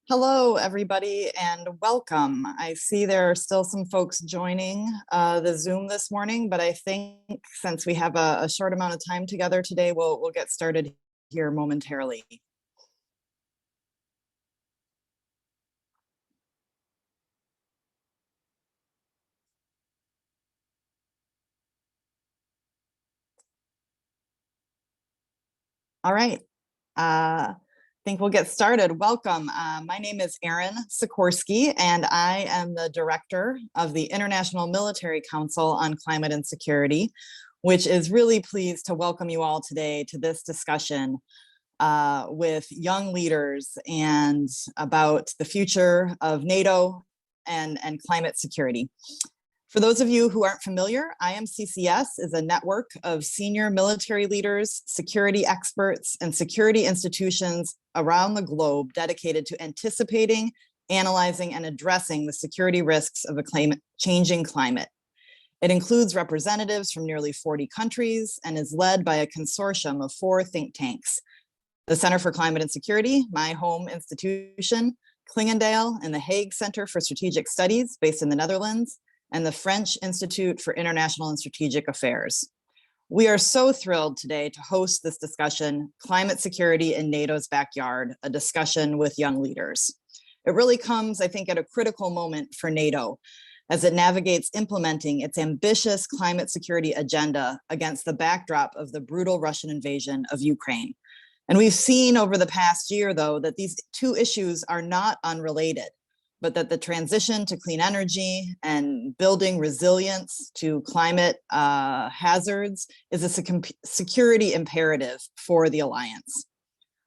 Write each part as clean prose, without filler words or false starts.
Hello, everybody, and welcome. I see there are still some folks joining the Zoom this morning, but I think since we have a short amount of time together today, we'll get started here momentarily. All right. I think we'll get started. Welcome. My name is Erin Sikorsky, and I am the director of the International Military Council on Climate and Security, which is really pleased to welcome you all today to this discussion with young leaders and about the future of NATO and climate security. For those of you who aren't familiar, IMCCS is a network of senior military leaders, security experts, and security institutions around the globe dedicated to anticipating, analyzing, and addressing the security risks of a changing climate. It includes representatives from nearly 40 countries and is led by a consortium of 4 think tanks: the Center for Climate and Security, my home institution, Clingendael and the Hague Center for Strategic Studies based in the Netherlands, and the French Institute for International and Strategic Affairs. We are so thrilled today to host this discussion, Climate Security in NATO's Backyard, a discussion with young leaders. It really comes, I think, at a critical moment for NATO as it navigates implementing its ambitious climate security agenda against the backdrop of the brutal Russian invasion of Ukraine. And we've seen over the past year, though, that these two issues are not unrelated, but that the transition to clean energy and building resilience to climate hazards is a security imperative for the alliance.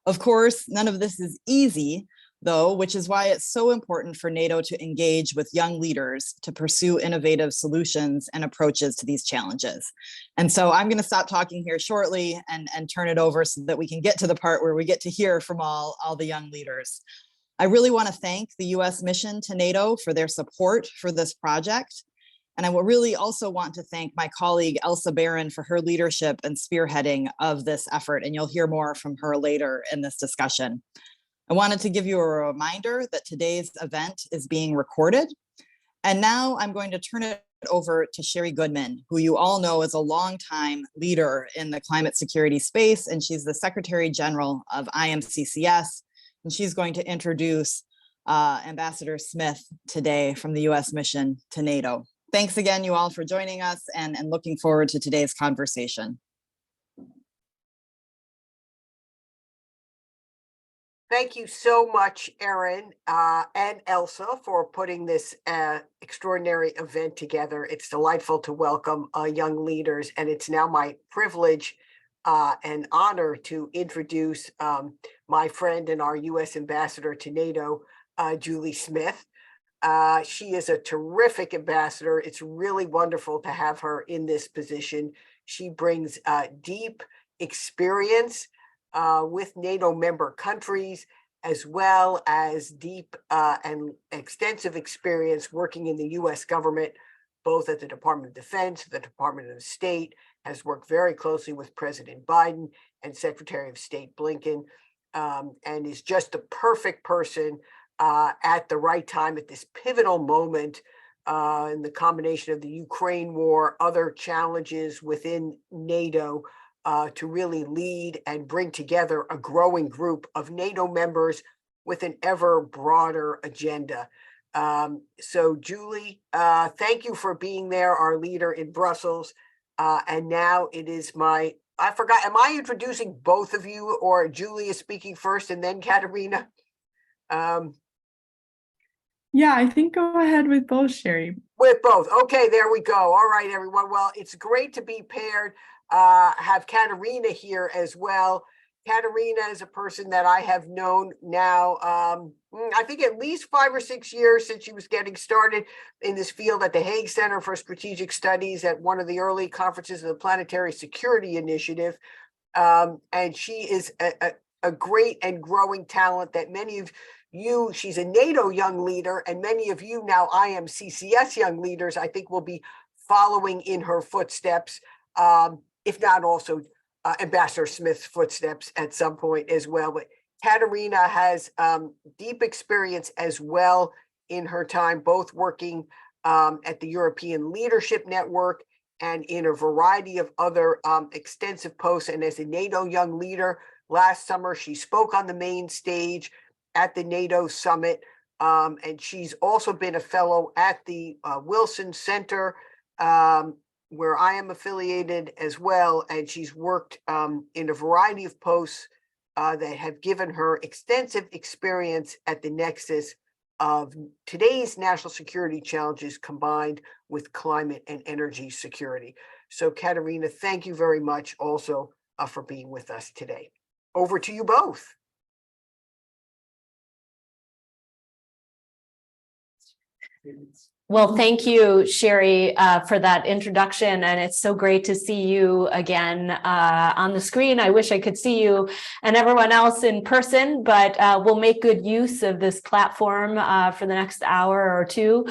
Of course, none of this is easy, though, which is why it's so important for NATO to engage with young leaders to pursue innovative solutions and approaches to these challenges. And so I'm going to stop talking here shortly and turn it over so that we can get to the part where we get to hear from all the young leaders. I really want to thank the US mission to NATO for their support for this project. And I will really also want to thank my colleague, Elsa Barron, for her leadership and spearheading of this effort. And you'll hear more from her later in this discussion. I wanted to give you a reminder that today's event is being recorded. And now I'm going to turn it over to Sherry Goodman, who you all know is a longtime leader in the climate security space. And she's the Secretary General of IMCCS. And she's going to introduce Ambassador Smith today from the US mission to NATO. Thanks again, you all, for joining us and looking forward to today's conversation. Thank you so much, Erin and Elsa, for putting this extraordinary event together. It's delightful to welcome young leaders, and it's now my privilege and honor to introduce my friend and our U.S. ambassador to NATO, Julie Smith. She is a terrific ambassador. It's really wonderful to have her in this position. She brings deep experience with NATO member countries, as well as deep and extensive experience working in the U.S. government, both at the Department of Defense, the Department of State, has worked very closely with President Biden and Secretary of State Blinken, and is just the perfect person at the right time at this pivotal moment in the combination of the Ukraine war, other challenges within NATO, to really lead and bring together a growing group of NATO members with an ever broader agenda. So Julie, thank you for being there, our leader in Brussels. And now it is I forgot, am I introducing both of you, or Julie is speaking first and then Katerina? Yeah, I think go ahead with both, Sherry. With both. Okay, there we go. All right, everyone. Well, it's great to be paired. Have Katerina here as well. Katerina is a person that I have known now, I think at least 5 or 6 years since she was getting started in this field at the Hague Center for Strategic Studies at one of the early conferences of the Planetary Security Initiative. And she is a great and growing talent that many of you, she's a NATO young leader, and many of you now IMCCS young leaders, I think, will be following in her footsteps, if not also Ambassador Smith's footsteps at some point as well. But Katerina has deep experience as well in her time, both working at the European Leadership Network and in a variety of other extensive posts. And as a NATO young leader, last summer, she spoke on the main stage at the NATO summit. And she's also been a fellow at the Wilson Center, where I am affiliated as well. And she's worked in a variety of posts that have given her extensive experience at the nexus of today's national security challenges combined with climate and energy security. So Katerina, thank you very much also for being with us today. Over to you both. Well, thank you, Sherry, for that introduction. And it's so great to see you again on the screen. I wish I could see you and everyone else in person, but we'll make good use of this platform for the next hour or two.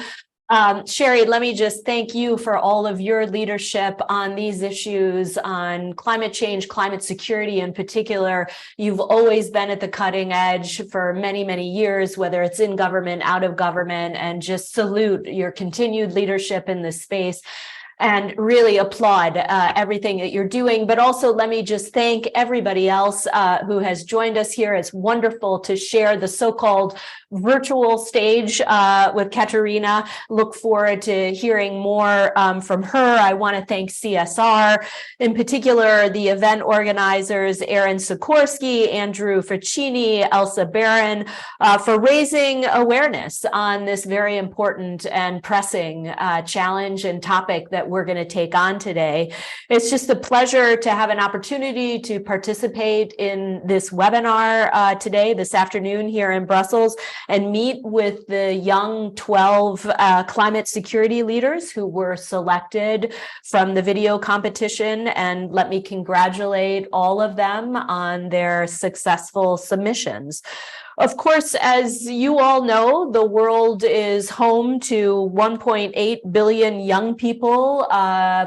Sherry, let me just thank you for all of your leadership on these issues, on climate change, climate security in particular. You've always been at the cutting edge for many, many years, whether it's in government, out of government, and just salute your continued leadership in this space. And really applaud everything that you're doing. But also let me just thank everybody else who has joined us here. It's wonderful to share the so-called virtual stage with Katerina. Look forward to hearing more from her. I want to thank CSR, in particular, the event organizers, Aaron Sikorsky, Andrew Ficini, Elsa Barron, for raising awareness on this very important and pressing challenge and topic that we're going to take on today. It's just a pleasure to have an opportunity to participate in this webinar today, this afternoon here in Brussels, and meet with the young 12 climate security leaders who were selected from the video competition. And let me congratulate all of them on their successful submissions. Of course, as you all know, the world is home to 1.8 billion young people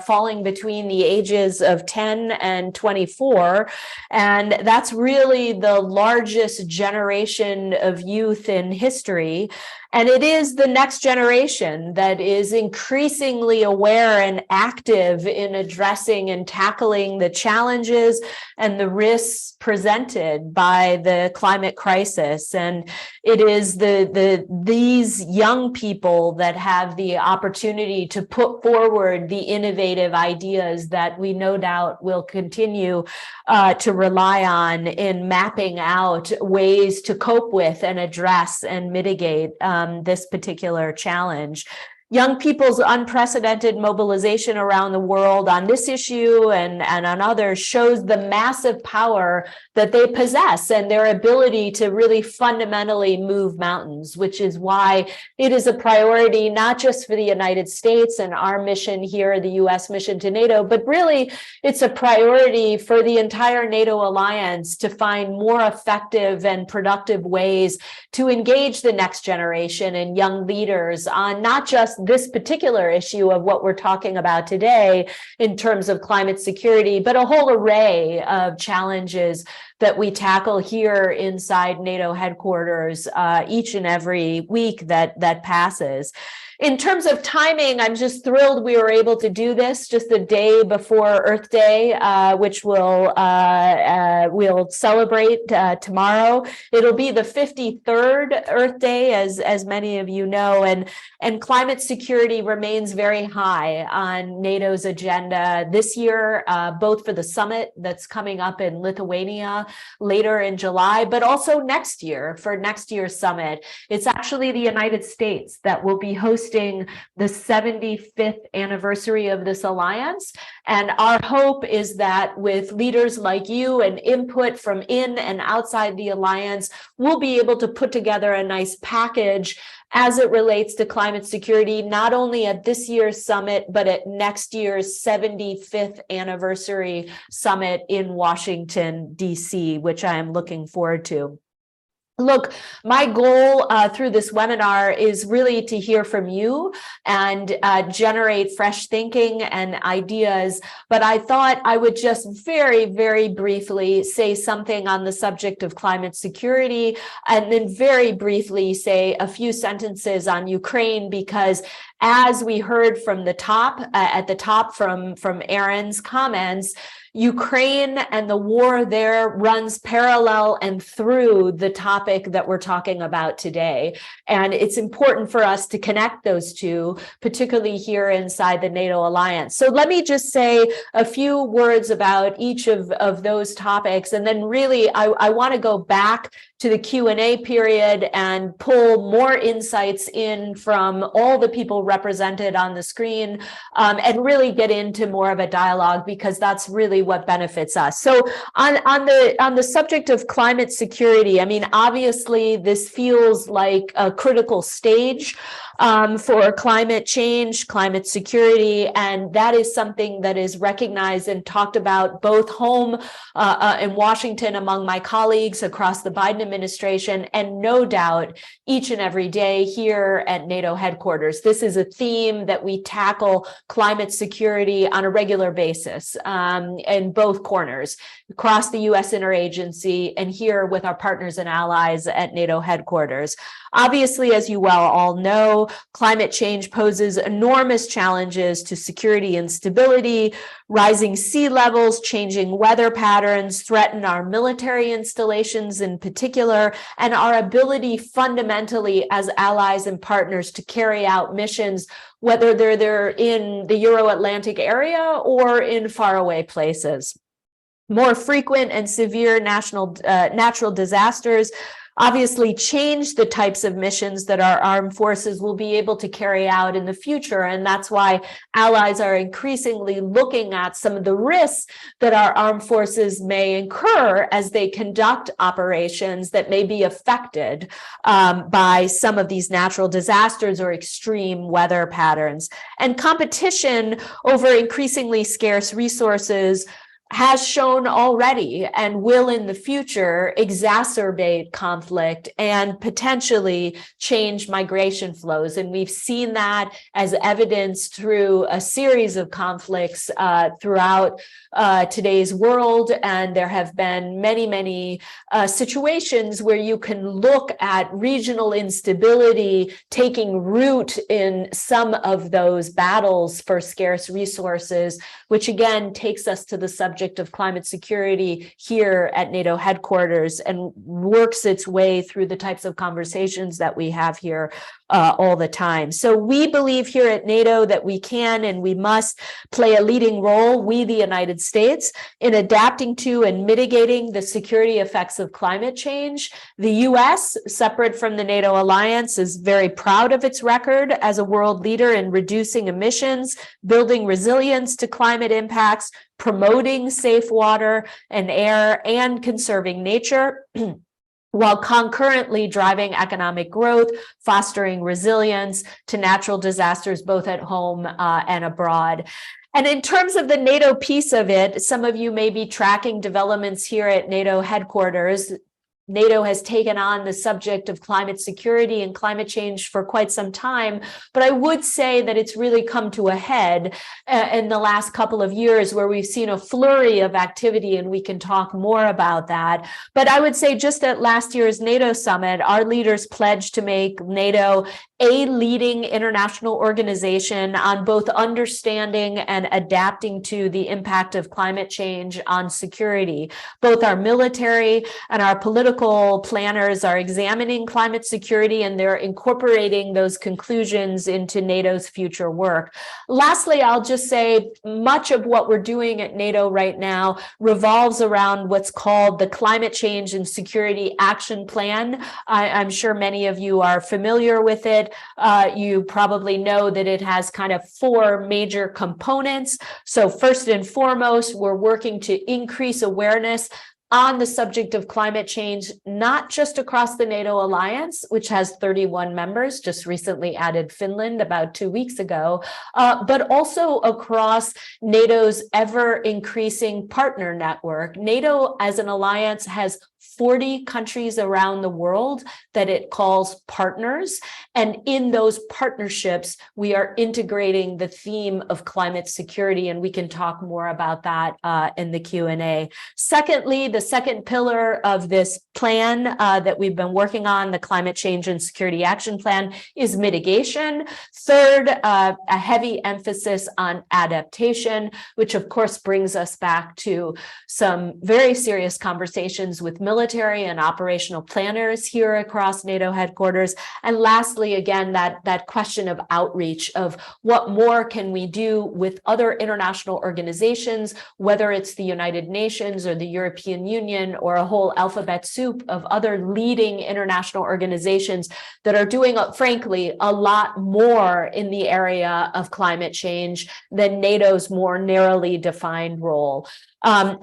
falling between the ages of 10 and 24. And that's really the largest generation of youth in history. And it is the next generation that is increasingly aware and active in addressing and tackling the challenges and the risks presented by the climate crisis. And it is these young people that have the opportunity to put forward the innovative ideas that we no doubt will continue to rely on in mapping out ways to cope with and address and mitigate this particular challenge. Young people's unprecedented mobilization around the world on this issue and on others shows the massive power that they possess and their ability to really fundamentally move mountains, which is why it is a priority, not just for the United States and our mission here, the US mission to NATO, but really it's a priority for the entire NATO alliance to find more effective and productive ways to engage the next generation and young leaders on not just this particular issue of what we're talking about today in terms of climate security, but a whole array of challenges that we tackle here inside NATO headquarters each and every week that passes. In terms of timing, I'm just thrilled we were able to do this just a day before Earth Day, which we'll celebrate tomorrow. It'll be the 53rd Earth Day, as many of you know, and climate security remains very high on NATO's agenda this year, both for the summit that's coming up in Lithuania later in July, but also next year for next year's summit. It's actually the United States that will be hosting the 75th anniversary of this alliance. And our hope is that with leaders like you and input from in and outside the alliance, we'll be able to put together a nice package as it relates to climate security, not only at this year's summit, but at next year's 75th anniversary summit in Washington, D.C., which I am looking forward to. Look, my goal through this webinar is really to hear from you and generate fresh thinking and ideas. But I thought I would just very, very briefly say something on the subject of climate security, and then very briefly say a few sentences on Ukraine, because as we heard from the top, at the top from Aaron's comments, Ukraine and the war there runs parallel and through the topic that we're talking about today. And it's important for us to connect those two, particularly here inside the NATO alliance. So let me just say a few words about each of those topics. And then really, I want to go back to the Q&A period and pull more insights in from all the people represented on the screen, and really get into more of a dialogue, because that's really what benefits us. So on the subject of climate security, I mean, obviously this feels like a critical stage for climate change, climate security, and that is something that is recognized and talked about both home in Washington among my colleagues across the Biden administration, and no doubt each and every day here at NATO headquarters. This is a theme that we tackle climate security on a regular basis in both corners, across the U.S. interagency and here with our partners and allies at NATO headquarters. Obviously, as you well all know, climate change poses enormous challenges to security and stability. Rising sea levels, changing weather patterns threaten our military installations in particular, and our ability fundamentally as allies and partners to carry out missions, whether they're in the Euro-Atlantic area or in faraway places. More frequent and severe natural disasters obviously change the types of missions that our armed forces will be able to carry out in the future. And that's why allies are increasingly looking at some of the risks that our armed forces may incur as they conduct operations that may be affected by some of these natural disasters or extreme weather patterns. And competition over increasingly scarce resources has shown already and will in the future exacerbate conflict and potentially change migration flows. And we've seen that as evidenced through a series of conflicts throughout today's world. And there have been many, many situations where you can look at regional instability taking root in some of those battles for scarce resources, which again takes us to the subject of climate security here at NATO headquarters and works its way through the types of conversations that we have here all the time. So we believe here at NATO that we can and we must play a leading role, we the United States, in adapting to and mitigating the security effects of climate change. The US, separate from the NATO alliance, is very proud of its record as a world leader in reducing emissions, building resilience to climate impacts, promoting safe water and air, and conserving nature, while concurrently driving economic growth, fostering resilience to natural disasters, both at home and abroad. And in terms of the NATO piece of it, some of you may be tracking developments here at NATO headquarters. NATO has taken on the subject of climate security and climate change for quite some time, but I would say that it's really come to a head in the last couple of years, where we've seen a flurry of activity, and we can talk more about that. But I would say just at last year's NATO summit, our leaders pledged to make NATO a leading international organization on both understanding and adapting to the impact of climate change on security. Both our military and our political planners are examining climate security, and they're incorporating those conclusions into NATO's future work. Lastly, I'll just say much of what we're doing at NATO right now revolves around what's called the Climate Change and Security Action Plan. I'm sure many of you are familiar with it. You probably know that it has kind of four major components. So first and foremost, we're working to increase awareness on the subject of climate change, not just across the NATO alliance, which has 31 members, just recently added Finland about 2 weeks ago, but also across NATO's ever-increasing partner network. NATO as an alliance has 40 countries around the world that it calls partners. And in those partnerships, we are integrating the theme of climate security, and we can talk more about that in the Q&A. Secondly, the second pillar of this plan that we've been working on, the Climate Change and Security Action Plan, is mitigation. Third, a heavy emphasis on adaptation, which of course brings us back to some very serious conversations with military and operational planners here across NATO headquarters. And lastly, again, that question of outreach, of what more can we do with other international organizations, whether it's the United Nations or the European Union or a whole alphabet soup of other leading international organizations that are doing, frankly, a lot more in the area of climate change than NATO's more narrowly defined role.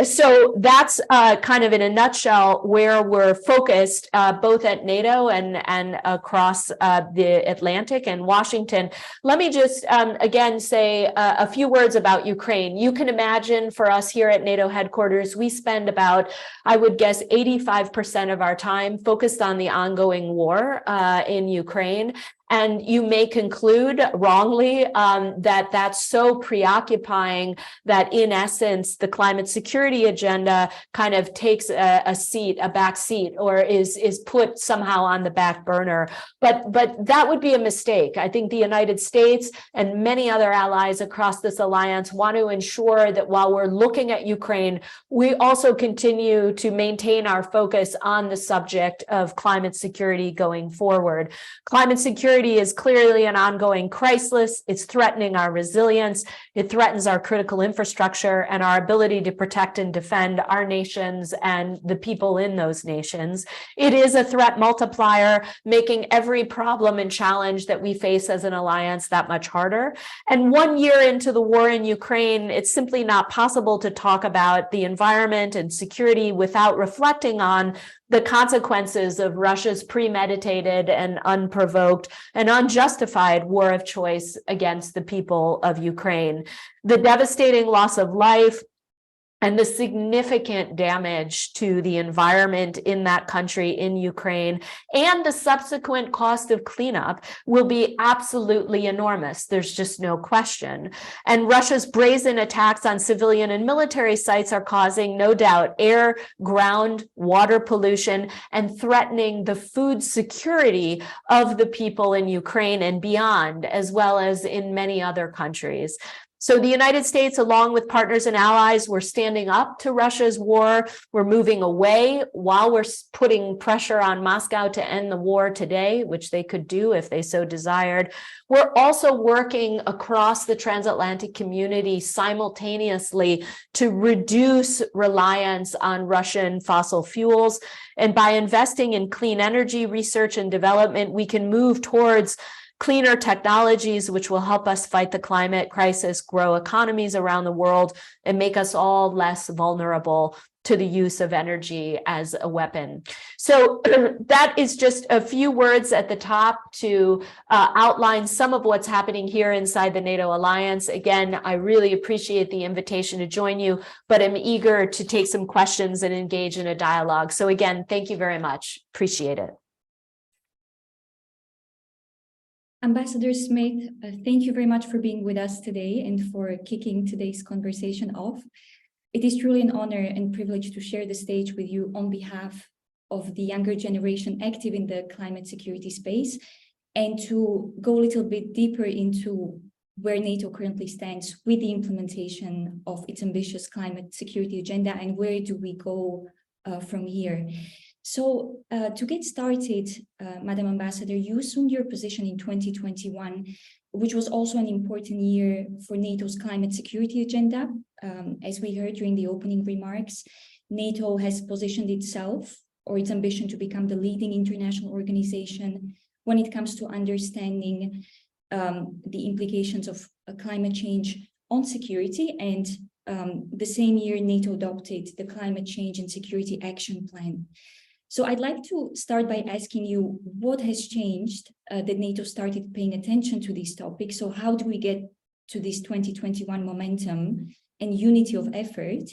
So that's kind of in a nutshell where we're focused, both at NATO and across the Atlantic and Washington. Let me just again say a few words about Ukraine. You can imagine for us here at NATO headquarters, we spend about, I would guess, 85% of our time focused on the ongoing war in Ukraine. And you may conclude wrongly that that's so preoccupying that in essence, the climate security agenda kind of takes a back seat, or is put somehow on the back burner. But that would be a mistake. I think the United States and many other allies across this alliance want to ensure that while we're looking at Ukraine, we also continue to maintain our focus on the subject of climate security going forward. Climate security is clearly an ongoing crisis. It's threatening our resilience. It threatens our critical infrastructure and our ability to protect and defend our nations and the people in those nations. It is a threat multiplier, making every problem and challenge that we face as an alliance that much harder. And 1 year into the war in Ukraine, it's simply not possible to talk about the environment and security without reflecting on the consequences of Russia's premeditated and unprovoked and unjustified war of choice against the people of Ukraine. The devastating loss of life and the significant damage to the environment in that country, in Ukraine, and the subsequent cost of cleanup will be absolutely enormous. There's just no question. And Russia's brazen attacks on civilian and military sites are causing, no doubt, air, ground, water pollution, and threatening the food security of the people in Ukraine and beyond, as well as in many other countries. So the United States, along with partners and allies, we're standing up to Russia's war. We're moving away while we're putting pressure on Moscow to end the war today, which they could do if they so desired. We're also working across the transatlantic community simultaneously to reduce reliance on Russian fossil fuels. And by investing in clean energy research and development, we can move towards cleaner technologies, which will help us fight the climate crisis, grow economies around the world, and make us all less vulnerable to the use of energy as a weapon. So that is just a few words at the top to outline some of what's happening here inside the NATO alliance. Again, I really appreciate the invitation to join you, but I'm eager to take some questions and engage in a dialogue. So again, thank you very much. Appreciate it. Ambassador Smith, thank you very much for being with us today and for kicking today's conversation off. It is truly an honor and privilege to share the stage with you on behalf of the younger generation active in the climate security space, and to go a little bit deeper into where NATO currently stands with the implementation of its ambitious climate security agenda and where do we go from here. So to get started, Madam Ambassador, you assumed your position in 2021, which was also an important year for NATO's climate security agenda. As we heard during the opening remarks, NATO has positioned itself or its ambition to become the leading international organization when it comes to understanding the implications of climate change on security. And the same year, NATO adopted the Climate Change and Security Action Plan. So I'd like to start by asking you what has changed that NATO started paying attention to these topics. So how do we get to this 2021 momentum and unity of effort?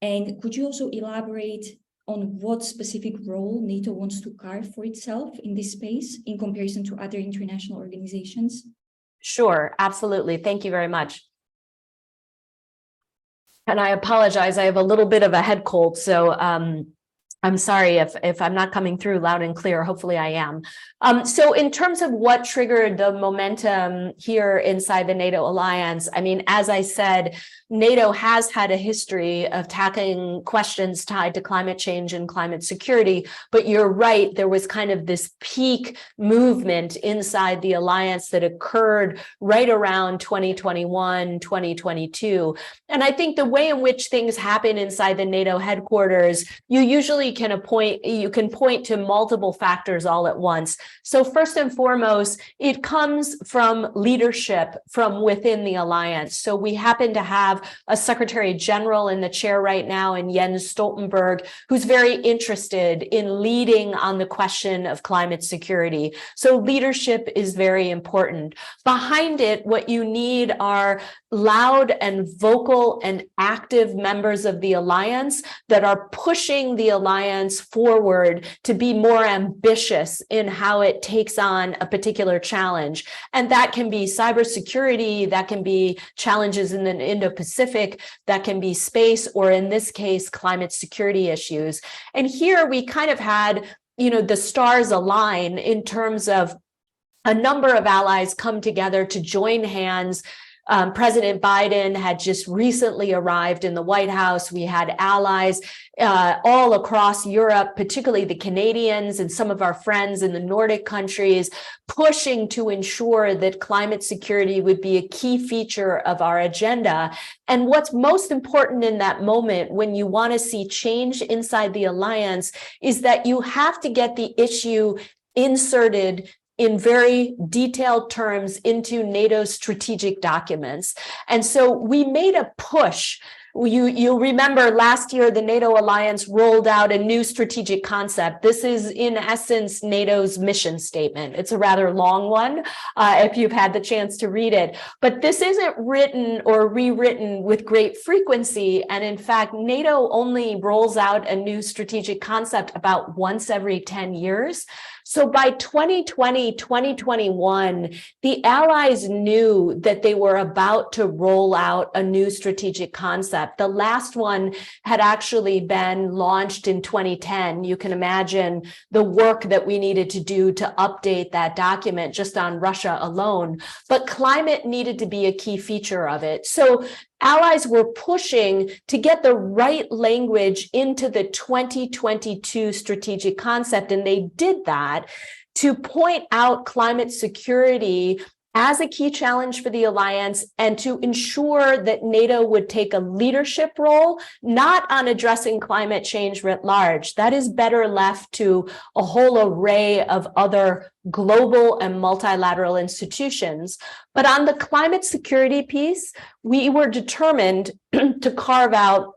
And could you also elaborate on what specific role NATO wants to carve for itself in this space in comparison to other international organizations? Sure, absolutely. Thank you very much. And I apologize, I have a little bit of a head cold, so I'm sorry if I'm not coming through loud and clear. Hopefully I am. So in terms of what triggered the momentum here inside the NATO alliance, I mean, as I said, NATO has had a history of tackling questions tied to climate change and climate security, but you're right, there was kind of this peak movement inside the alliance that occurred right around 2021, 2022. And I think the way in which things happen inside the NATO headquarters, you usually can point to multiple factors all at once. So first and foremost, it comes from leadership from within the alliance. So we happen to have a Secretary General in the chair right now, and Jens Stoltenberg, who's very interested in leading on the question of climate security. So leadership is very important. Behind it, what you need are loud and vocal and active members of the alliance that are pushing the alliance forward to be more ambitious in how it takes on a particular challenge. And that can be cybersecurity, that can be challenges in the Indo-Pacific, that can be space, or in this case, climate security issues. And here we kind of had, the stars align in terms of a number of allies come together to join hands. President Biden had just recently arrived in the White House. We had allies all across Europe, particularly the Canadians and some of our friends in the Nordic countries, pushing to ensure that climate security would be a key feature of our agenda. And what's most important in that moment when you want to see change inside the alliance is that you have to get the issue inserted in very detailed terms into NATO's strategic documents. And so we made a push. You'll remember last year, the NATO alliance rolled out a new strategic concept. This is, in essence, NATO's mission statement. It's a rather long one, if you've had the chance to read it. But this isn't written or rewritten with great frequency. And in fact, NATO only rolls out a new strategic concept about once every 10 years. So by 2020, 2021, the allies knew that they were about to roll out a new strategic concept. The last one had actually been launched in 2010. You can imagine the work that we needed to do to update that document just on Russia alone. But climate needed to be a key feature of it. So allies were pushing to get the right language into the 2022 strategic concept, and they did that to point out climate security as a key challenge for the alliance and to ensure that NATO would take a leadership role, not on addressing climate change writ large. That is better left to a whole array of other global and multilateral institutions. But on the climate security piece, we were determined to carve out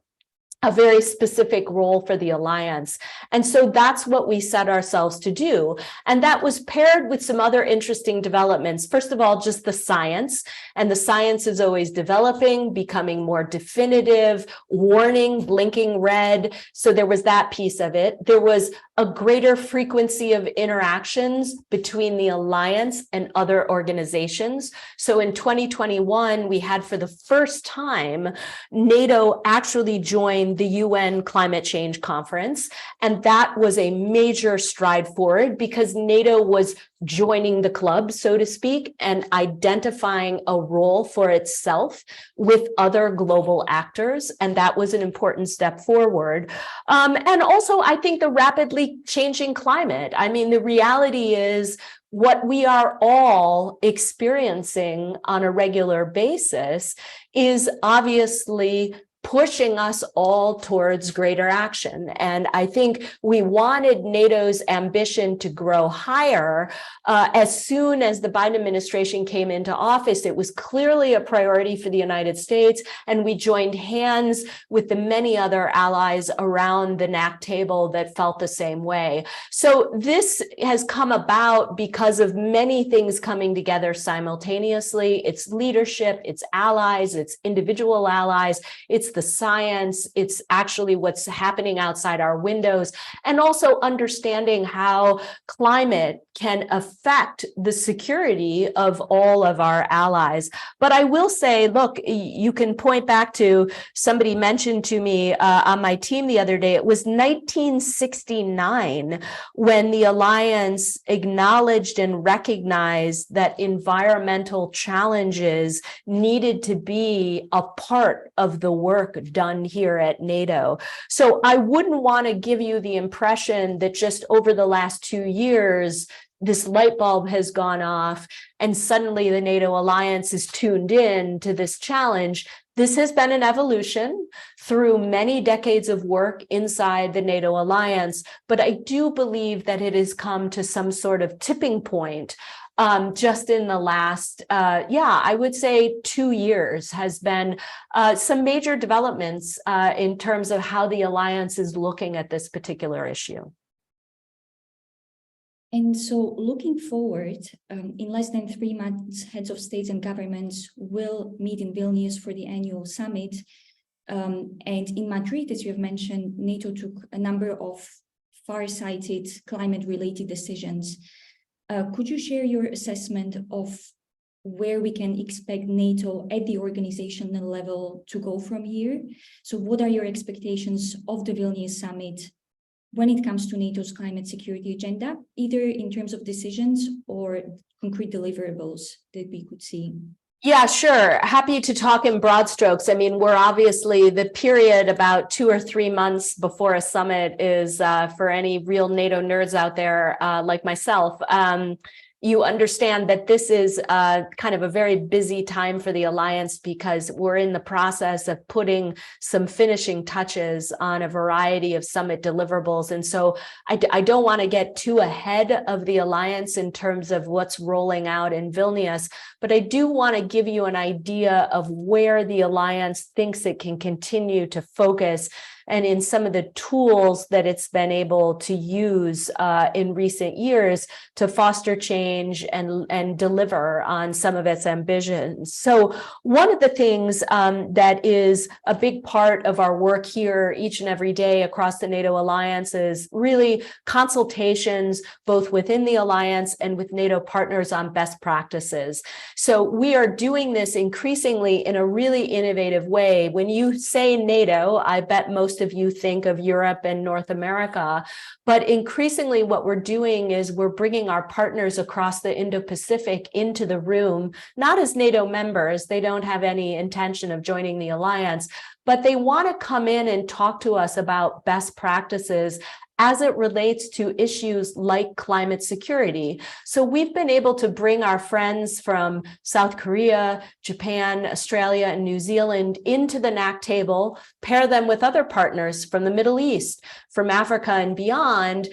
a very specific role for the alliance. And so that's what we set ourselves to do. And that was paired with some other interesting developments. First of all, just the science. And the science is always developing, becoming more definitive, warning, blinking red. So there was that piece of it. There was a greater frequency of interactions between the alliance and other organizations. So in 2021, we had for the first time, NATO actually joined the UN Climate Change Conference. And that was a major stride forward because NATO was joining the club, so to speak, and identifying a role for itself with other global actors. And that was an important step forward. And also, I think the rapidly changing climate. I mean, the reality is what we are all experiencing on a regular basis is obviously pushing us all towards greater action. And I think we wanted NATO's ambition to grow higher. As soon as the Biden administration came into office, it was clearly a priority for the United States, and we joined hands with the many other allies around the NAC table that felt the same way. So this has come about because of many things coming together simultaneously. It's leadership, it's allies, it's individual allies, it's the science, it's actually what's happening outside our windows, and also understanding how climate can affect the security of all of our allies. But I will say, look, you can point back to, somebody mentioned to me on my team the other day, it was 1969 when the alliance acknowledged and recognized that environmental challenges needed to be a part of the work done here at NATO. So I wouldn't want to give you the impression that just over the last 2 years, this light bulb has gone off and suddenly the NATO alliance is tuned in to this challenge. This has been an evolution through many decades of work inside the NATO alliance, but I do believe that it has come to some sort of tipping point just in the last, I would say 2 years has been some major developments in terms of how the alliance is looking at this particular issue. And so looking forward, in less than 3 months, heads of states and governments will meet in Vilnius for the annual summit. And in Madrid, as you have mentioned, NATO took a number of far-sighted climate-related decisions. Could you share your assessment of where we can expect NATO at the organizational level to go from here? So what are your expectations of the Vilnius summit when it comes to NATO's climate security agenda, either in terms of decisions or concrete deliverables that we could see? Yeah, sure. Happy to talk in broad strokes. I mean, we're obviously, the period about 2 or 3 months before a summit is for any real NATO nerds out there like myself. You understand that this is kind of a very busy time for the alliance because we're in the process of putting some finishing touches on a variety of summit deliverables. And so I don't want to get too ahead of the alliance in terms of what's rolling out in Vilnius, but I do want to give you an idea of where the alliance thinks it can continue to focus and in some of the tools that it's been able to use in recent years to foster change and deliver on some of its ambitions. So one of the things that is a big part of our work here each and every day across the NATO alliance is really consultations both within the alliance and with NATO partners on best practices. So we are doing this increasingly in a really innovative way. When you say NATO, I bet most of you think of Europe and North America, but increasingly what we're doing is we're bringing our partners across the Indo-Pacific into the room, not as NATO members. They don't have any intention of joining the alliance, but they want to come in and talk to us about best practices as it relates to issues like climate security. So we've been able to bring our friends from South Korea, Japan, Australia, and New Zealand into the NAC table, pair them with other partners from the Middle East, from Africa and beyond,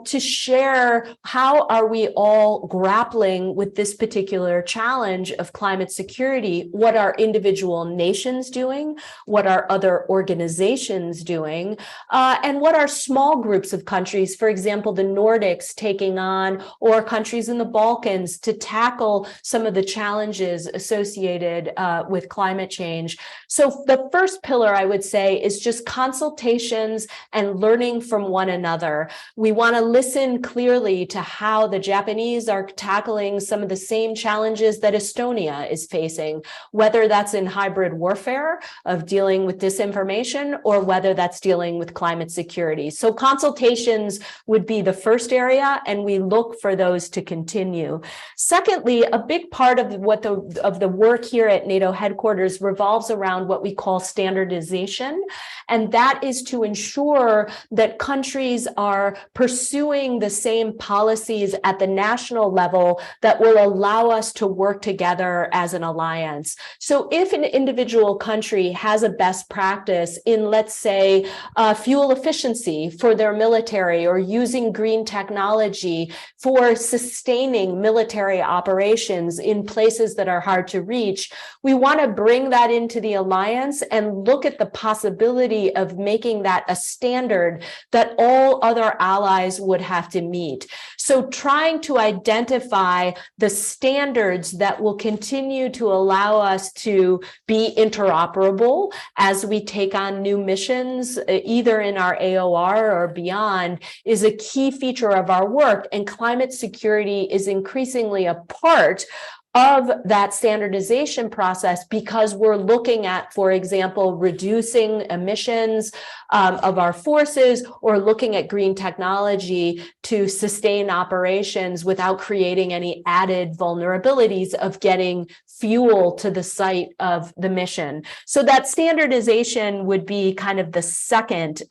to share how are we all grappling with this particular challenge of climate security. What are individual nations doing? What are other organizations doing? And what are small groups of countries, for example, the Nordics taking on, or countries in the Balkans to tackle some of the challenges associated with climate change. So the first pillar, I would say, is just consultations and learning from one another. We want to listen clearly to how the Japanese are tackling some of the same challenges that Estonia is facing, whether that's in hybrid warfare of dealing with disinformation or whether that's dealing with climate security. So consultations would be the first area, and we look for those to continue. Secondly, a big part of the work here at NATO headquarters revolves around what we call standardization, and that is to ensure that countries are pursuing the same policies at the national level that will allow us to work together as an alliance. So if an individual country has a best practice in, let's say, fuel efficiency for their military or using green technology for sustaining military operations in places that are hard to reach, we want to bring that into the alliance and look at the possibility of making that a standard that all other allies would have to meet. So trying to identify the standards that will continue to allow us to be interoperable as we take on new missions, either in our AOR or beyond, is a key feature of our work. And climate security is increasingly a part of that standardization process because we're looking at, for example, reducing emissions of our forces or looking at green technology to sustain operations without creating any added vulnerabilities of getting fuel to the site of the mission. So that standardization would be kind of the second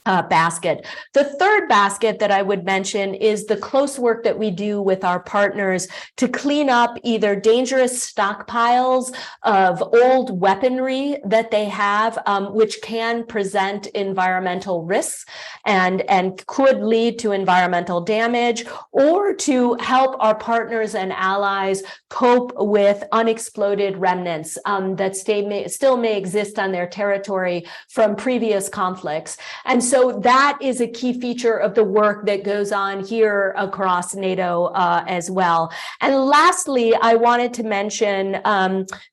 basket. The third basket that I would mention is the close work that we do with our partners to clean up either dangerous stockpiles of old weaponry that they have, which can present environmental risks and could lead to environmental damage, or to help our partners and allies cope with unexploded remnants that still may exist on their territory from previous conflicts. And so that is a key feature of the work that goes on here across NATO as well. And lastly, I wanted to mention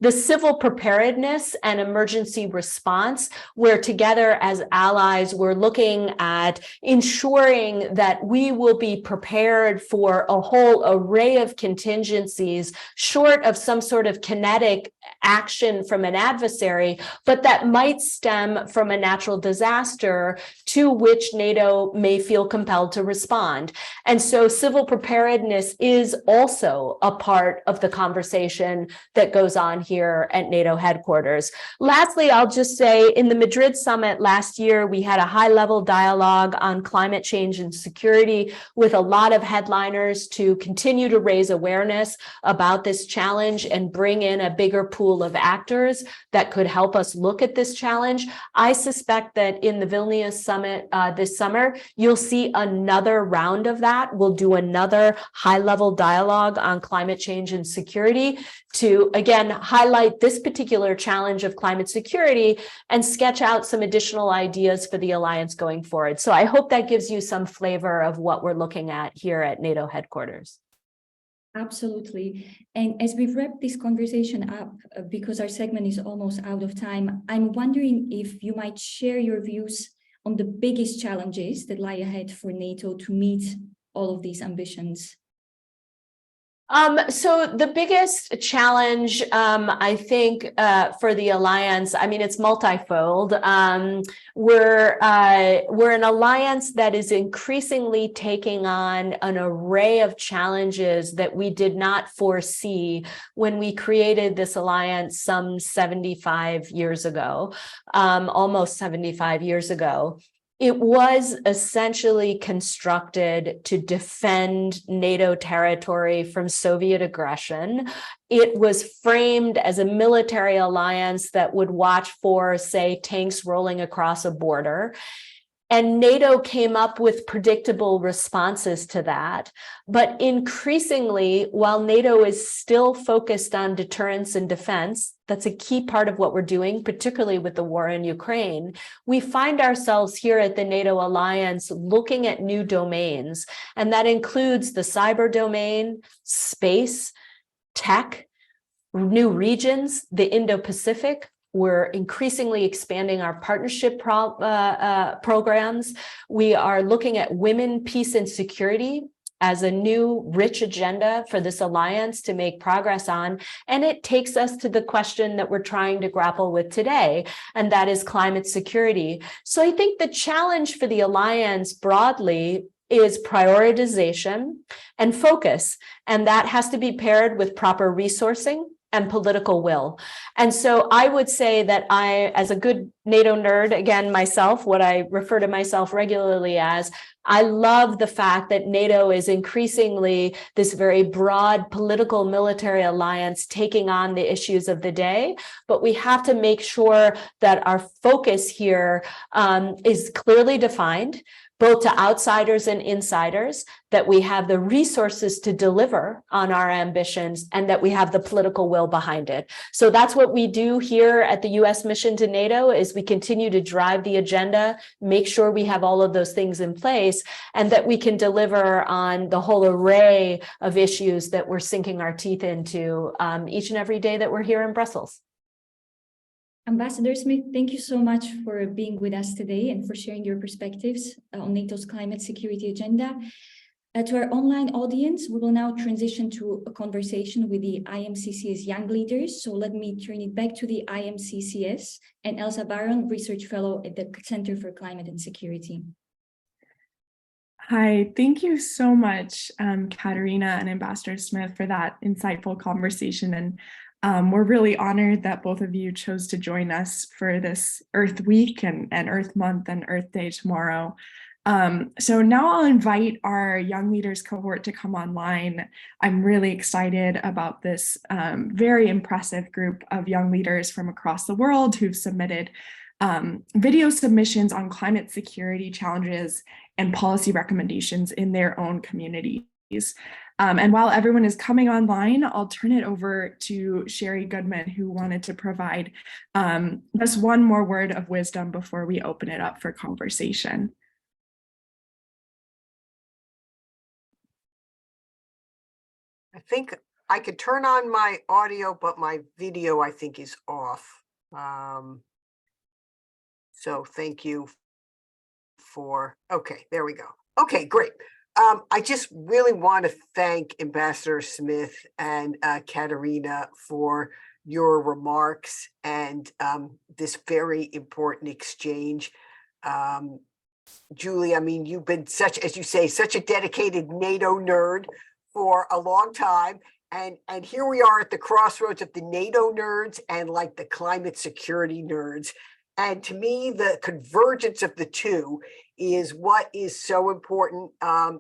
the civil preparedness and emergency response, where together as allies, we're looking at ensuring that we will be prepared for a whole array of contingencies, short of some sort of kinetic action from an adversary, but that might stem from a natural disaster to which NATO may feel compelled to respond. And so civil preparedness is also a part of the conversation that goes on here at NATO headquarters. Lastly, I'll just say in the Madrid summit last year, we had a high-level dialogue on climate change and security with a lot of headliners to continue to raise awareness about this challenge and bring in a bigger pool of actors that could help us look at this challenge. I suspect that in the Vilnius summit this summer, you'll see another round of that. We'll do another high-level dialogue on climate change and security to, again, highlight this particular challenge of climate security and sketch out some additional ideas for the alliance going forward. So I hope that gives you some flavor of what we're looking at here at NATO headquarters. Absolutely. And as we've wrapped this conversation up, because our segment is almost out of time, I'm wondering if you might share your views on the biggest challenges that lie ahead for NATO to meet all of these ambitions. So the biggest challenge, I think, for the alliance, I mean, it's multifold. We're an alliance that is increasingly taking on an array of challenges that we did not foresee when we created this alliance some 75 years ago, almost 75 years ago. It was essentially constructed to defend NATO territory from Soviet aggression. It was framed as a military alliance that would watch for, say, tanks rolling across a border. And NATO came up with predictable responses to that. But increasingly, while NATO is still focused on deterrence and defense, that's a key part of what we're doing, particularly with the war in Ukraine, we find ourselves here at the NATO alliance looking at new domains. And that includes the cyber domain, space, tech, new regions, the Indo-Pacific. We're increasingly expanding our partnership programs. We are looking at women, peace, and security as a new rich agenda for this alliance to make progress on. And it takes us to the question that we're trying to grapple with today, and that is climate security. So I think the challenge for the alliance broadly is prioritization and focus, and that has to be paired with proper resourcing and political will. And so I would say that I, as a good NATO nerd, again, myself, what I refer to myself regularly as, I love the fact that NATO is increasingly this very broad political military alliance taking on the issues of the day, but we have to make sure that our focus here is clearly defined. both to outsiders and insiders, that we have the resources to deliver on our ambitions, and that we have the political will behind it. So that's what we do here at the U.S. mission to NATO, is we continue to drive the agenda, make sure we have all of those things in place, and that we can deliver on the whole array of issues that we're sinking our teeth into each and every day that we're here in Brussels. Ambassador Smith, thank you so much for being with us today and for sharing your perspectives on NATO's climate security agenda. To our online audience, we will now transition to a conversation with the IMCCS young leaders. So let me turn it back to the IMCCS and Elsa Baron, Research Fellow at the Center for Climate and Security. Hi, thank you so much, Katerina and Ambassador Smith, for that insightful conversation. And we're really honored that both of you chose to join us for this Earth Week and Earth Month and Earth Day tomorrow. So now I'll invite our Young Leaders cohort to come online. I'm really excited about this very impressive group of young leaders from across the world who've submitted video submissions on climate security challenges and policy recommendations in their own communities. And while everyone is coming online, I'll turn it over to Sherry Goodman, who wanted to provide just one more word of wisdom before we open it up for conversation. I think I could turn on my audio, but my video, I think, is off. So thank you for, okay, there we go. Okay, great. I just really want to thank Ambassador Smith and Katerina for your remarks and this very important exchange. Julie, I mean, you've been such, as you say, such a dedicated NATO nerd for a long time. And here we are at the crossroads of the NATO nerds and like the climate security nerds. And to me, the convergence of the two is what is so important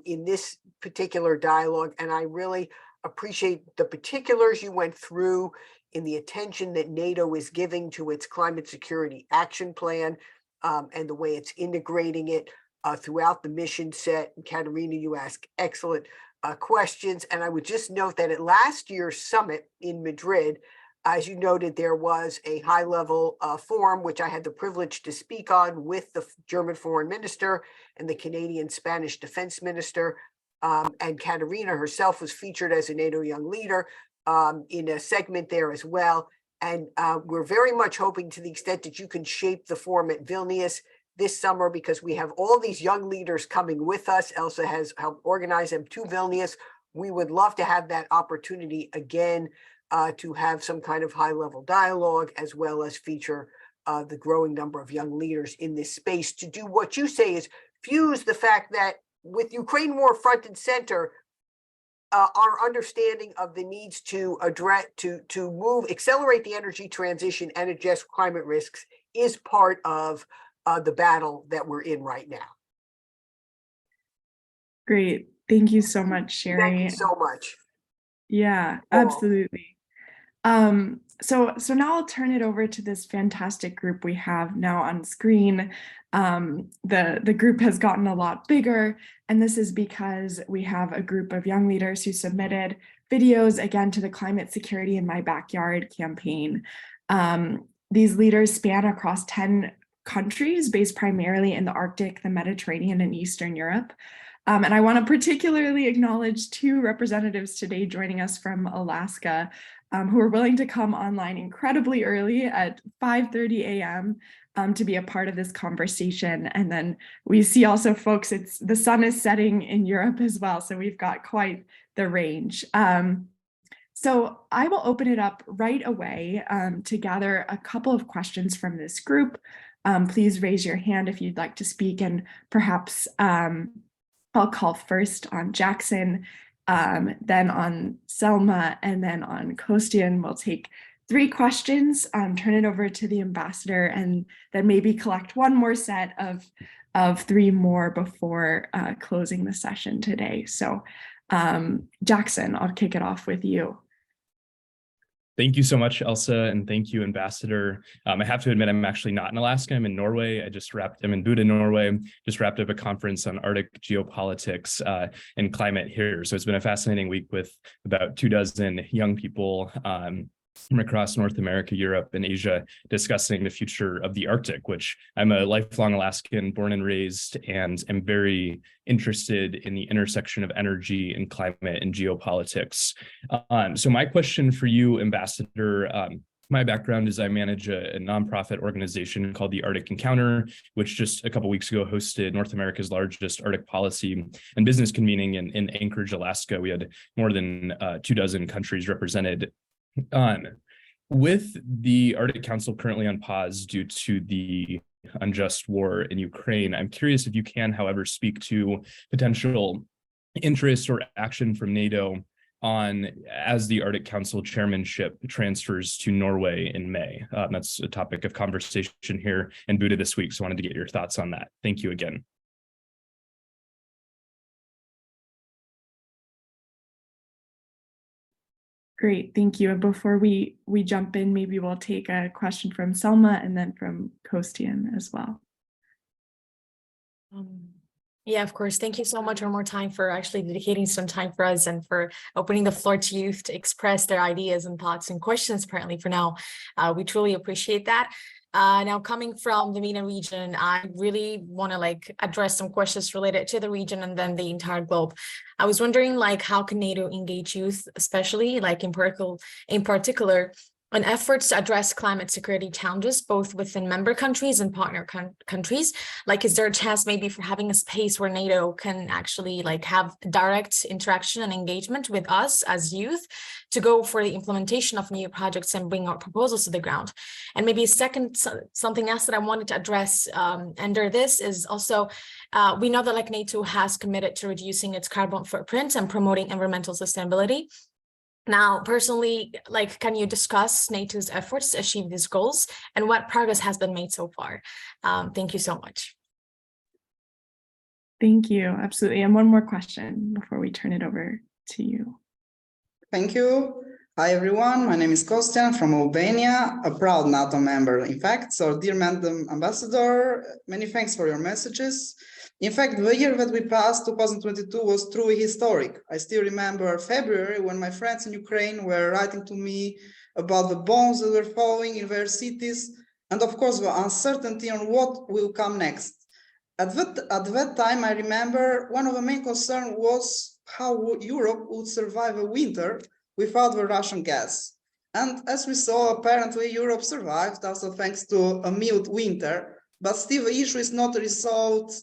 in this particular dialogue. And I really appreciate the particulars you went through in the attention that NATO is giving to its climate security action plan and the way it's integrating it throughout the mission set. And Katerina, you ask excellent questions. And I would just note that at last year's summit in Madrid, as you noted, there was a high-level forum, which I had the privilege to speak on with the German foreign minister and the Canadian Spanish defense minister. And Katerina herself was featured as a NATO young leader in a segment there as well. And we're very much hoping, to the extent that you can shape the forum at Vilnius this summer, because we have all these young leaders coming with us. Elsa has helped organize them to Vilnius. We would love to have that opportunity again to have some kind of high-level dialogue, as well as feature the growing number of young leaders in this space to do what you say is fuse the fact that with Ukraine war front and center, our understanding of the needs to address, to accelerate the energy transition and address climate risks is part of the battle that we're in right now. Great. Thank you so much, Sherry. Thank you so much. Yeah, absolutely. So now I'll turn it over to this fantastic group we have now on screen. The group has gotten a lot bigger, and this is because we have a group of young leaders who submitted videos, again, to the Climate Security in My Backyard campaign. These leaders span across 10 countries based primarily in the Arctic, the Mediterranean, and Eastern Europe. And I want to particularly acknowledge two representatives today joining us from Alaska, who are willing to come online incredibly early at 5:30 a.m. To be a part of this conversation. And then we see also, folks, the sun is setting in Europe as well, so we've got quite the range. So I will open it up right away to gather a couple of questions from this group. Please raise your hand if you'd like to speak, and perhaps I'll call first on Jackson, then on Selma, and then on Kostian. We'll take 3 questions, turn it over to the ambassador, and then maybe collect one more set of 3 more before closing the session today. So Jackson, I'll kick it off with you. Thank you so much, Elsa, and thank you, Ambassador. I have to admit, I'm actually not in Alaska. I'm in Norway. I'm in Buda, Norway. Just wrapped up a conference on Arctic geopolitics and climate here. So it's been a fascinating week with about 24 young people from across North America, Europe, and Asia discussing the future of the Arctic, which I'm a lifelong Alaskan, born and raised, and am very interested in the intersection of energy and climate and geopolitics. So my question for you, Ambassador, my background is I manage a nonprofit organization called the Arctic Encounter, which just a couple of weeks ago hosted North America's largest Arctic policy and business convening in Anchorage, Alaska. We had more than 24 countries represented. With the Arctic Council currently on pause due to the unjust war in Ukraine, I'm curious if you can, however, speak to potential interest or action from NATO as the Arctic Council chairmanship transfers to Norway in May. That's a topic of conversation here in Buda this week, so I wanted to get your thoughts on that. Thank you again. Great, thank you. And before we jump in, maybe we'll take a question from Selma and then from Kostian as well. Yeah, of course. Thank you so much one more time for actually dedicating some time for us and for opening the floor to youth to express their ideas and thoughts and questions. Apparently for now, we truly appreciate that. Now, coming from the MENA region, I really want to address some questions related to the region and then the entire globe. I was wondering how can NATO engage youth, especially in particular on efforts to address climate security challenges, both within member countries and partner countries? Is there a chance maybe for having a space where NATO can actually have direct interaction and engagement with us as youth to go for the implementation of new projects and bring our proposals to the ground? And maybe something else that I wanted to address under this is also, we know that NATO has committed to reducing its carbon footprint and promoting environmental sustainability. Now, personally, can you discuss NATO's efforts to achieve these goals and what progress has been made so far? Thank you so much. Thank you, absolutely. And one more question before we turn it over to you. Thank you. Hi, everyone. My name is Kostian from Albania, a proud NATO member, in fact. So, dear Madam Ambassador, many thanks for your messages. In fact, the year that we passed, 2022, was truly historic. I still remember February when my friends in Ukraine were writing to me about the bombs that were falling in their cities, and of course, the uncertainty on what will come next. At that time, I remember one of the main concerns was how Europe would survive a winter without the Russian gas. And as we saw, apparently Europe survived, also thanks to a mild winter. But still, the issue is not resolved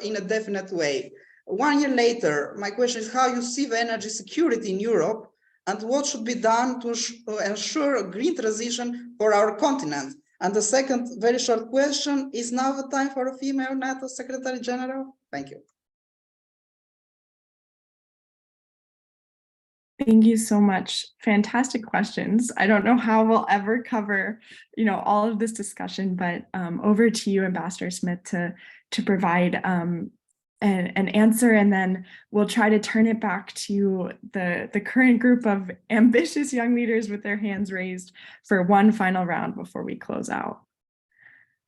in a definite way. 1 year later, my question is how you see the energy security in Europe and what should be done to ensure a green transition for our continent. And the second very short question, is now the time for a female NATO Secretary General? Thank you. Thank you so much. Fantastic questions. I don't know how we'll ever cover, all of this discussion, but over to you, Ambassador Smith, to provide an answer, and then we'll try to turn it back to the current group of ambitious young leaders with their hands raised for one final round before we close out.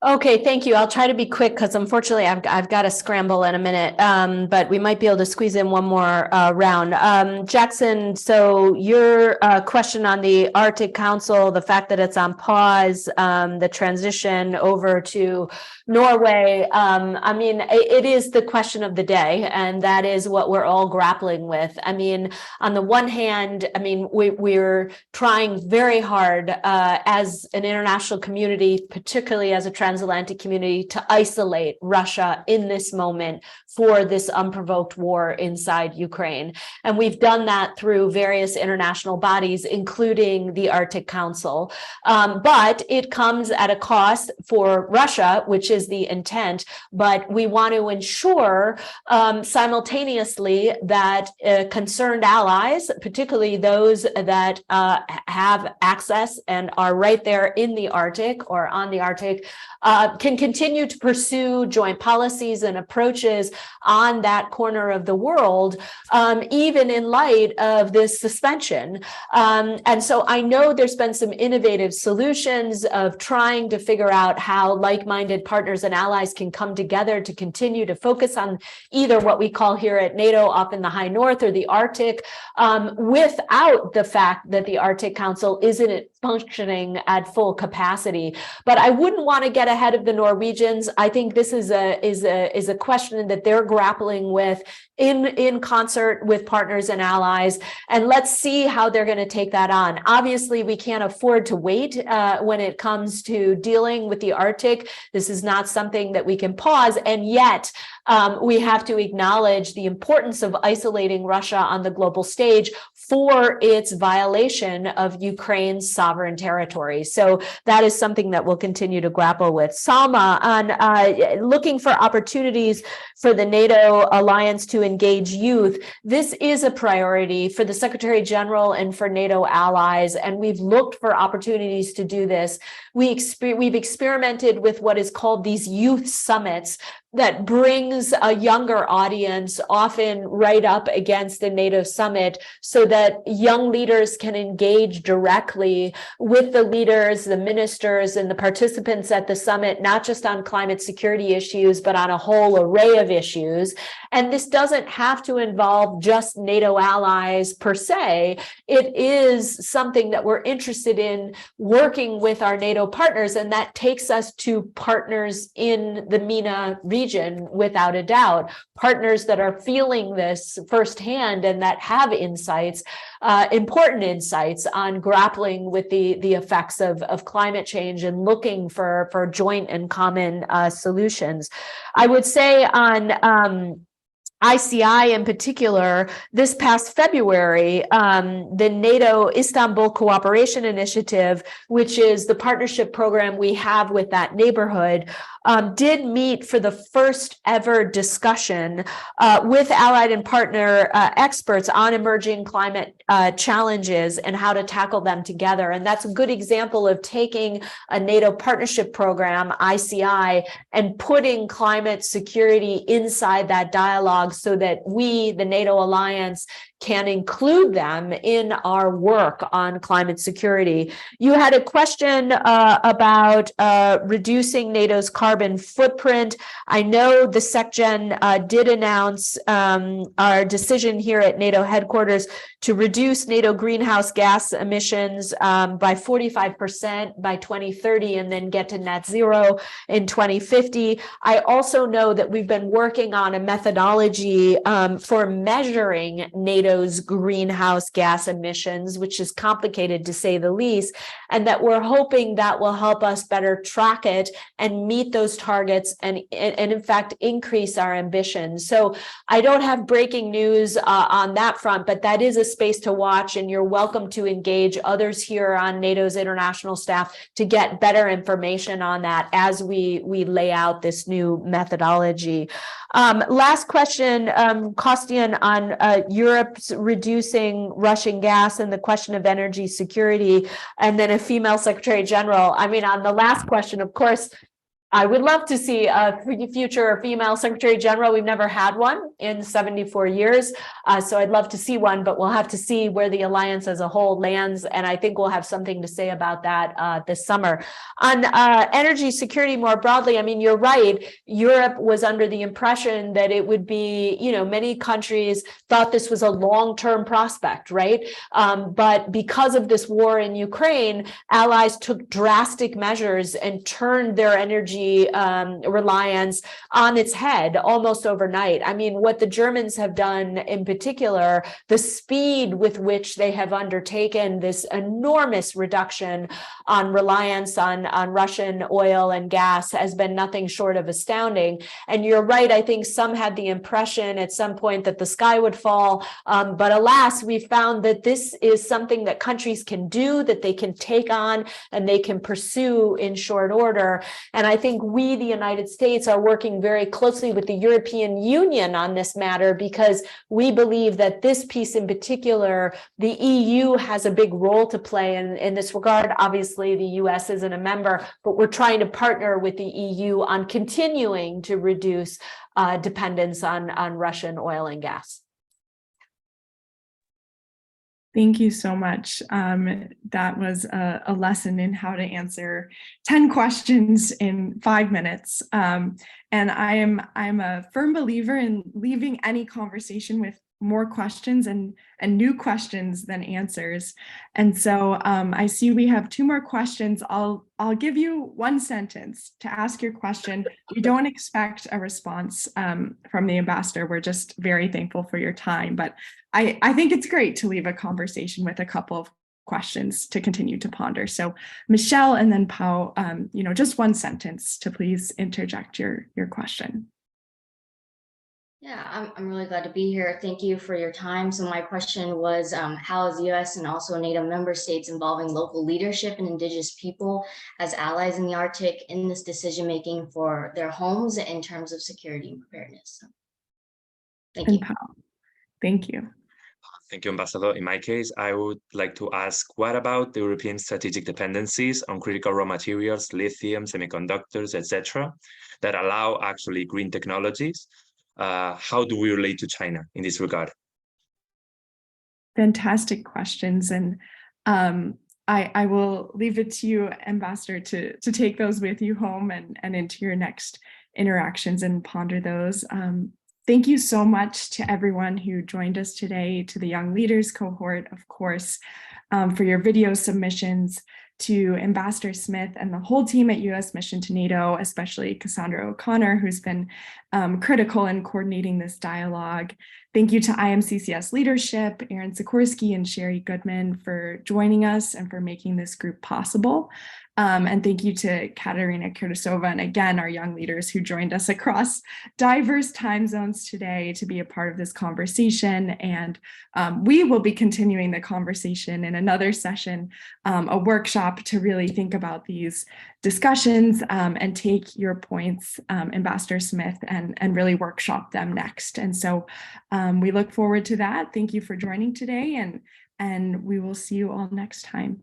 Okay, thank you. I'll try to be quick because unfortunately I've got to scramble in a minute, but we might be able to squeeze in one more round. Jackson, so your question on the Arctic Council, the fact that it's on pause, the transition over to Norway, it is the question of the day, and that is what we're all grappling with. On the one hand, we're trying very hard as an international community, particularly as a transatlantic community, to isolate Russia in this moment for this unprovoked war inside Ukraine. And we've done that through various international bodies, including the Arctic Council. But it comes at a cost for Russia, which is the intent. But we want to ensure simultaneously that concerned allies, particularly those that have access and are right there in the Arctic or on the Arctic, can continue to pursue joint policies and approaches on that corner of the world, even in light of this suspension. And so I know there's been some innovative solutions of trying to figure out how like-minded partners and allies can come together to continue to focus on either what we call here at NATO up in the high north or the Arctic, without the fact that the Arctic Council isn't functioning at full capacity. But I wouldn't want to get ahead of the Norwegians. I think this is a question that they're grappling with in concert with partners and allies, and let's see how they're going to take that on. Obviously, we can't afford to wait when it comes to dealing with the Arctic. This is not something that we can pause, and yet we have to acknowledge the importance of isolating Russia on the global stage for its violation of Ukraine's sovereign territory. So that is something that we'll continue to grapple with. Salma, on looking for opportunities for the NATO alliance to engage youth, this is a priority for the Secretary General and for NATO allies, and we've looked for opportunities to do this. We've experimented with what is called these youth summits that brings a younger audience, often right up against the NATO summit, so that young leaders can engage directly with the leaders, the ministers, and the participants at the summit, not just on climate security issues, but on a whole array of issues. And this doesn't have to involve just NATO allies per se. It is something that we're interested in working with our NATO partners, and that takes us to partners in the MENA region, without a doubt, partners that are feeling this firsthand and that have insights, important insights on grappling with the effects of climate change and looking for joint and common solutions. I would say on ICI in particular, this past February, the NATO Istanbul Cooperation Initiative, which is the partnership program we have with that neighborhood, did meet for the first ever discussion with allied and partner experts on emerging climate challenges and how to tackle them together. And that's a good example of taking a NATO partnership program, ICI, and putting climate security inside that dialogue so that we, the NATO alliance, can include them in our work on climate security. You had a question about reducing NATO's carbon footprint. I know the SecGen did announce our decision here at NATO headquarters to reduce NATO greenhouse gas emissions by 45% by 2030 and then get to net zero in 2050. I also know that we've been working on a methodology for measuring NATO's greenhouse gas emissions, which is complicated to say the least, and that we're hoping that will help us better track it and meet those targets and in fact increase our ambitions. So I don't have breaking news on that front, but that is a space to watch, and you're welcome to engage others here on NATO's international staff to get better information on that as we lay out this new methodology. Last question, Kostian, on Europe's reducing Russian gas and the question of energy security, and then a female Secretary General. I mean, on the last question, of course, I would love to see a future female Secretary General. We've never had one in 74 years. So I'd love to see one, but we'll have to see where the alliance as a whole lands. And I think we'll have something to say about that this summer. On energy security more broadly, I mean, you're right. Europe was under the impression that it would be, many countries thought this was a long-term prospect, right? But because of this war in Ukraine, allies took drastic measures and turned their energy reliance on its head almost overnight. I mean, what the Germans have done in particular, the speed with which they have undertaken this enormous reduction on reliance on Russian oil and gas has been nothing short of astounding. And you're right, I think some had the impression at some point that the sky would fall. But alas, we found that this is something that countries can do, that they can take on and they can pursue in short order. And I think think we, the United States, are working very closely with the European Union on this matter, because we believe that this piece in particular, the EU has a big role to play in this regard. Obviously, the US isn't a member, but we're trying to partner with the EU on continuing to reduce dependence on Russian oil and gas. Thank you so much. That was a lesson in how to answer 10 questions in 5 minutes. And I'm a firm believer in leaving any conversation with more questions and new questions than answers. And so I see we have 2 more questions. I'll give you 1 sentence to ask your question. We don't expect a response from the ambassador. We're just very thankful for your time, but I think it's great to leave a conversation with a couple of questions to continue to ponder. So Michelle and then Pau, just 1 sentence to please interject your question. Yeah, I'm really glad to be here. Thank you for your time. So my question was, how is the US and also NATO member states involving local leadership and indigenous people as allies in the Arctic in this decision-making for their homes in terms of security and preparedness? So, thank you. Pau, thank you. Thank you, Ambassador. In my case, I would like to ask, what about the European strategic dependencies on critical raw materials, lithium, semiconductors, etc., that allow actually green technologies? How do we relate to China in this regard? Fantastic questions. And I will leave it to you, Ambassador, to take those with you home and into your next interactions and ponder those. Thank you so much to everyone who joined us today, to the Young Leaders cohort, of course, for your video submissions, to Ambassador Smith and the whole team at U.S. Mission to NATO, especially Cassandra O'Connor, who's been critical in coordinating this dialogue. Thank you to IMCCS leadership, Aaron Sikorsky and Sherry Goodman, for joining us and for making this group possible. And thank you to Katerina Kirtisova and again, our young leaders who joined us across diverse time zones today to be a part of this conversation. And we will be continuing the conversation in another session, a workshop to really think about these discussions and take your points, Ambassador Smith, and really workshop them next. And so we look forward to that. Thank you for joining today, and we will see you all next time.